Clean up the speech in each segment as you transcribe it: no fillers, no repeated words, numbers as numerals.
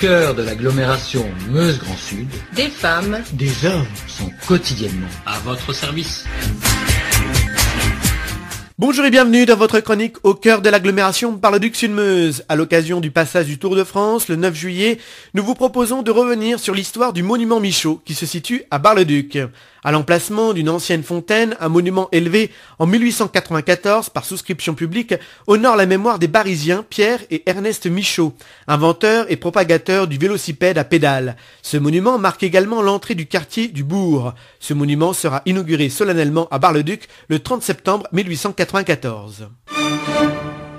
cœur de l'agglomération Meuse-Grand Sud, des femmes, des hommes sont quotidiennement à votre service. Bonjour et bienvenue dans votre chronique au cœur de l'agglomération Bar-le-Duc-Sud-Meuse. À l'occasion du passage du Tour de France le 9 juillet, nous vous proposons de revenir sur l'histoire du monument Michot qui se situe à Bar-le-Duc. À l'emplacement d'une ancienne fontaine, un monument élevé en 1894 par souscription publique honore la mémoire des Barisiens Pierre et Ernest Michot, inventeurs et propagateurs du vélocipède à pédales. Ce monument marque également l'entrée du quartier du Bourg. Ce monument sera inauguré solennellement à Bar-le-Duc le 30 septembre 1894.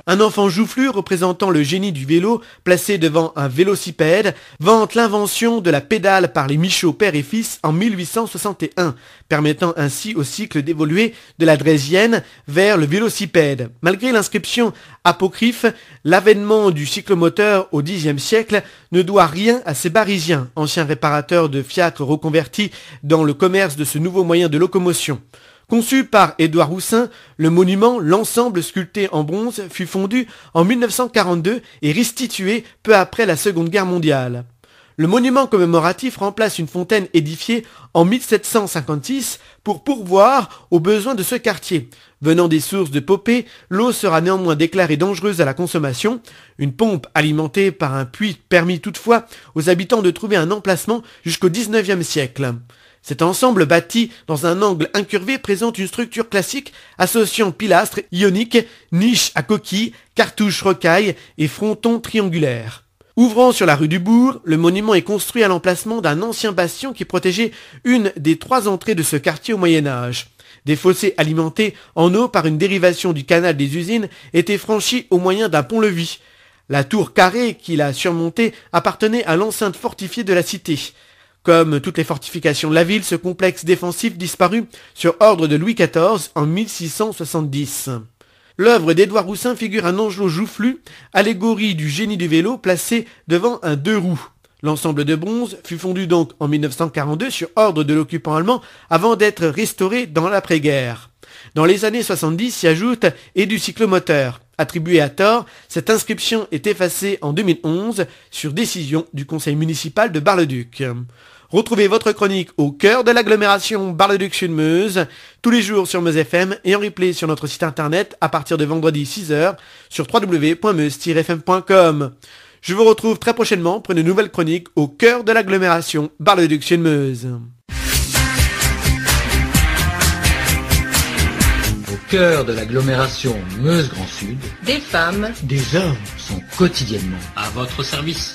Un enfant joufflu représentant le génie du vélo, placé devant un vélocipède, vante l'invention de la pédale par les Michot père et fils en 1861, permettant ainsi au cycle d'évoluer de la draisienne vers le vélocipède. Malgré l'inscription apocryphe, l'avènement du cyclomoteur au Xe siècle ne doit rien à ces Barisiens, anciens réparateurs de fiacres reconvertis dans le commerce de ce nouveau moyen de locomotion. Conçu par Édouard Roussin, le monument, l'ensemble sculpté en bronze, fut fondu en 1942 et restitué peu après la Seconde Guerre mondiale. Le monument commémoratif remplace une fontaine édifiée en 1756 pour pourvoir aux besoins de ce quartier. Venant des sources de Popée, l'eau sera néanmoins déclarée dangereuse à la consommation. Une pompe alimentée par un puits permit toutefois aux habitants de trouver un emplacement jusqu'au XIXe siècle. Cet ensemble bâti dans un angle incurvé présente une structure classique associant pilastres ioniques, niches à coquilles, cartouches rocailles et frontons triangulaires. Ouvrant sur la rue du Bourg, le monument est construit à l'emplacement d'un ancien bastion qui protégeait une des 3 entrées de ce quartier au Moyen-Âge. Des fossés alimentés en eau par une dérivation du canal des usines étaient franchis au moyen d'un pont-levis. La tour carrée qui l'a surmontée appartenait à l'enceinte fortifiée de la cité. Comme toutes les fortifications de la ville, ce complexe défensif disparut sur ordre de Louis XIV en 1670. L'œuvre d'Édouard Roussin figure un angelot joufflu, allégorie du génie du vélo placé devant un 2 roues. L'ensemble de bronze fut fondu donc en 1942 sur ordre de l'occupant allemand avant d'être restauré dans l'après-guerre. Dans les années 70 s'y ajoute « et du cyclomoteur ». Attribuée à tort, cette inscription est effacée en 2011 sur décision du conseil municipal de Bar-le-Duc. Retrouvez votre chronique au cœur de l'agglomération Bar-le-Duc-Sud-Meuse tous les jours sur Meuse FM et en replay sur notre site internet à partir de vendredi 6h sur www.meuse-fm.com. Je vous retrouve très prochainement pour une nouvelle chronique au cœur de l'agglomération Bar-le-Duc-Sud-Meuse. Au cœur de l'agglomération Meuse-Grand Sud, des femmes, des hommes sont quotidiennement à votre service.